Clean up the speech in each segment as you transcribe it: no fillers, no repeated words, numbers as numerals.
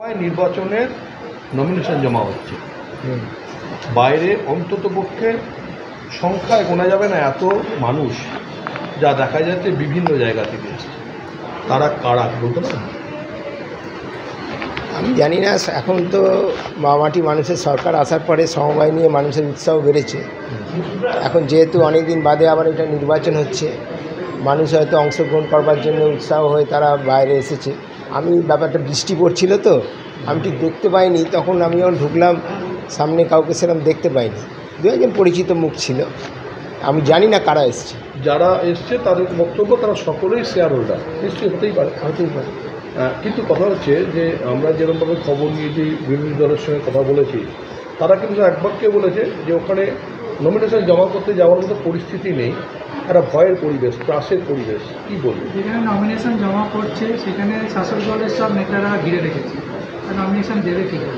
নির্বাচনের নমিনেশন জমা হচ্ছে, বাইরে অন্ততপক্ষে সংখ্যায় গোনা যাবে না এত মানুষ যা দেখা যাচ্ছে বিভিন্ন জায়গা থেকে এসছে। তারা কারা বলতে পারেন? আমি জানি না, এখন তো মামাটি মানুষের সরকার আসার পরে সমবায় নিয়ে মানুষের উৎসাহ বেড়েছে। এখন যেহেতু অনেক দিন বাদে আবার এটা নির্বাচন হচ্ছে, মানুষ হয়তো অংশগ্রহণ করবার জন্য উৎসাহ হয়ে তারা বাইরে এসেছে। আমি ব্যাপারটা বৃষ্টি পড়ছিল তো আমি ঠিক দেখতে পাইনি, তখন আমি যখন ঢুকলাম সামনে কাউকে সেরকম দেখতে পাইনি। দু একজন পরিচিত মুখ ছিল, আমি জানি না কারা এসছে। যারা এসছে তাদের বক্তব্য তারা সকলেই শেয়ার হোল্ডার, নিশ্চয়ই হতেই পারে। কিন্তু কথা হচ্ছে যে আমরা যেরকমভাবে খবর নিয়েছি, বিরোধী দলের সঙ্গে কথা বলেছি, তারা কিন্তু একবারকে বলেছে যে ওখানে নমিনেশন জমা করতে যাওয়ার মতো পরিস্থিতি নেই, একটা ভয়ের পরিবেশ, ত্রাসের পরিবেশ। কী বলবে? যেখানে নমিনেশন জমা করছে সেখানে শাসক দলের সব নেতারা ঘিরে রেখেছে, নমিনেশন দেবে কী করে?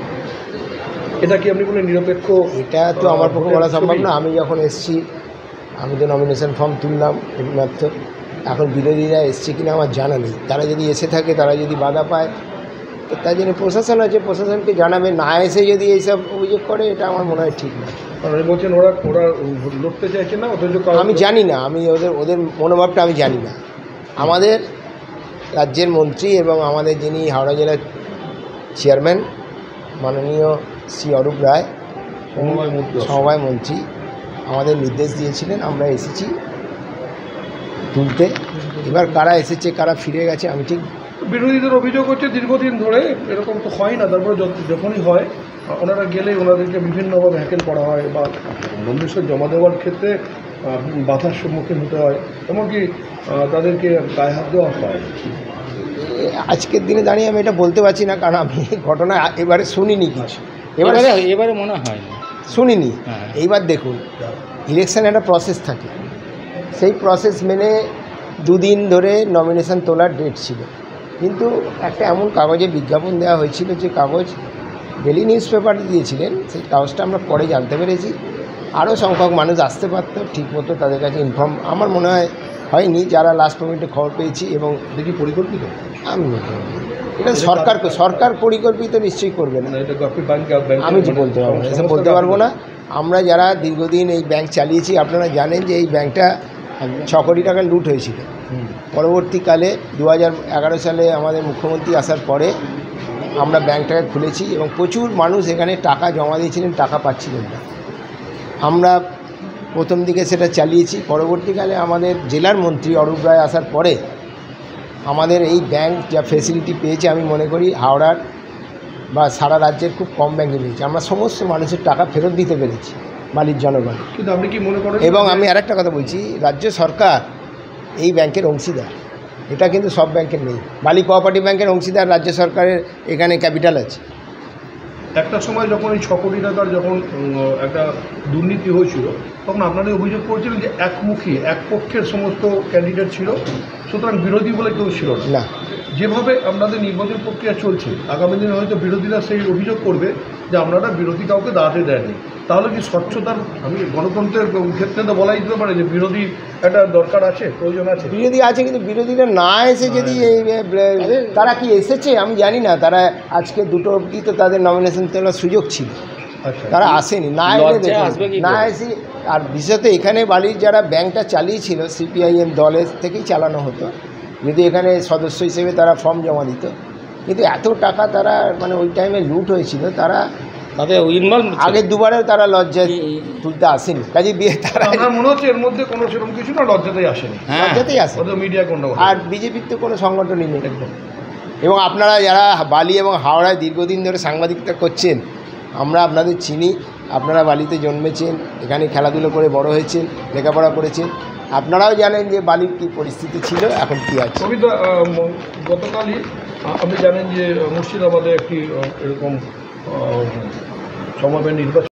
এটা কি আপনি বলে নিরপেক্ষ? এটা তো আমার পক্ষে বলা সম্ভব না। আমি যখন এসছি আমি তো নমিনেশন ফর্ম তুললাম মাত্র, এখন বিরোধীরা এসছে কিনা আমার জানা নেই। তারা যদি এসে থাকে, তারা যদি বাধা পায়, তো তাই জন্য প্রশাসন আছে, প্রশাসনকে জানাবে। না এসে যদি এইসব অভিযোগ করে, এটা আমার মনে হয় ঠিক না। বলছেন ওরা লড়তে চাইছে না, অথচ আমি জানি না, আমি ওদের মনোভাবটা আমি জানি না। আমাদের রাজ্যের মন্ত্রী এবং আমাদের যিনি হাওড়া জেলার চেয়ারম্যান মাননীয় শ্রী অরূপ রায় সমবায় মন্ত্রী আমাদের নির্দেশ দিয়েছিলেন, আমরা এসেছি তুলতে। এবার কারা এসেছে কারা ফিরে গেছে আমি ঠিক। বিরোধীদের অভিযোগ হচ্ছে দীর্ঘদিন ধরে এরকম তো হয় না, তারপরে যখনই হয় ওনারা গেলে ওনাদেরকে বিভিন্নভাবে হ্যাকেল করা হয় বা নমিনেশন জমা দেওয়ার ক্ষেত্রে বাধার সম্মুখীন হতে হয়, এমনকি তাদেরকে গায়ে হাত দেওয়া হয়। আজকের দিনে দাঁড়িয়ে আমি এটা বলতে পারছি না, কারণ আমি ঘটনা এবারে শুনিনি কিছু। এবারে মনে হয় শুনিনি। এইবার দেখুন, ইলেকশন একটা প্রসেস থাকে, সেই প্রসেস মেনে দুদিন ধরে নমিনেশন তোলার ডেট ছিল, কিন্তু একটা এমন কাগজে বিজ্ঞাপন দেওয়া হয়েছিল, যে কাগজ ডেলি নিউজ পেপারে দিয়েছিলেন, সেই কাগজটা আমরা পরে জানতে পেরেছি। আরও সংখ্যক মানুষ আসতে পারতো, ঠিকমতো তাদের কাছে ইনফর্ম আমার মনে হয় হয়নি, যারা লাস্ট মোমেন্টে খবর পেয়েছি। এবং দেখি পরিকল্পিত, আমি এটা সরকার পরিকল্পিত নিশ্চয়ই করবে না, আমি বলতে পারবো না, এসব বলতে পারবো না। আমরা যারা দীর্ঘদিন এই ব্যাংক চালিয়েছি, আপনারা জানেন যে এই ব্যাংকটা 6 কোটি টাকা লুট হয়েছিল। পরবর্তীকালে 2011 সালে আমাদের মুখ্যমন্ত্রী আসার পরে আমরা ব্যাংকটাকে খুলেছি এবং প্রচুর মানুষ এখানে টাকা জমা দিয়েছিলেন, টাকা পাচ্ছিলেন না। আমরা প্রথম দিকে সেটা চালিয়েছি। পরবর্তীকালে আমাদের জেলার মন্ত্রী অরূপ রায় আসার পরে আমাদের এই ব্যাংক যা ফেসিলিটি পেয়েছে, আমি মনে করি হাওড়ার বা সারা রাজ্যের খুব কম ব্যাংকে পেয়েছি। আমরা সমস্ত মানুষের টাকা ফেরত দিতে পেরেছি মালিক জনগণ। কিন্তু আপনি কি মনে করেন? এবং আমি আরেকটা কথা বলছি, রাজ্য সরকার এই ব্যাংকের অংশীদার, এটা কিন্তু সব ব্যাংকের নেই। বালি কোঅপারেটিভ ব্যাংকের অংশীদার রাজ্য সরকারের এখানে ক্যাপিটাল আছে। একটা সময় যখন এই 6 কোটি টাকার যখন একটা দুর্নীতি হয়েছিল, তখন আপনারা অভিযোগ করেছিলেন যে একমুখী এক পক্ষের সমস্ত ক্যান্ডিডেট ছিল, সুতরাং বিরোধী বলে কেউ ছিল না। যেভাবে আপনাদের নির্বাচন প্রক্রিয়া চলছে, আগামী দিনে হয়তো বিরোধীরা সেই অভিযোগ করবে যে আপনারা বিরোধী কাউকে দাঁড়াতে দেননি। তাহলে কি স্বচ্ছতার, আমি গণতন্ত্রের ক্ষেত্রে তো বলাই যেতে পারে যে বিরোধী একটা দরকার আছে, প্রয়োজন আছে। বিরোধী আছে, কিন্তু বিরোধীরা না এসে যদি তারা কি এসেছে আমি জানি না। তারা আজকে 2টো অবধি তো তাদের নমিনেশন তোলার সুযোগ ছিল, তারা আসেনি। না এলে না এসে, আর বিশেষত এখানে বালির যারা ব্যাংকটা চালিয়েছিল CPIM দলের থেকেই চালানো হতো, যদি এখানে সদস্য হিসেবে তারা ফর্ম জমা দিত, কিন্তু এত টাকা তারা মানে ওই টাইমে লুট হয়েছিল, তারা আগের দুবারেও তারা লজ্জায় তুলতে আসেনি। কাজে বিয়ে তারা মনে হচ্ছে এর মধ্যে কোনো সেরকম কিছু না, লজ্জাতেই আসেনি, লজ্জাতেই আসে। মিডিয়া কোনো আর বিজেপির তো কোনো সংগঠনই নেই। এবং আপনারা যারা বালি এবং হাওড়ায় দীর্ঘদিন ধরে সাংবাদিকতা করছেন, আমরা আপনাদের চিনি। আপনারা বালিতে জন্মেছেন, এখানে খেলাধুলো করে বড় হয়েছেন, লেখাপড়া করেছেন, আপনারাও জানেন যে বালির কী পরিস্থিতি ছিল, এখন কী আছে। গতকালই আপনি জানেন যে মুর্শিদাবাদে একটি এরকম সমবায় নির্বাচন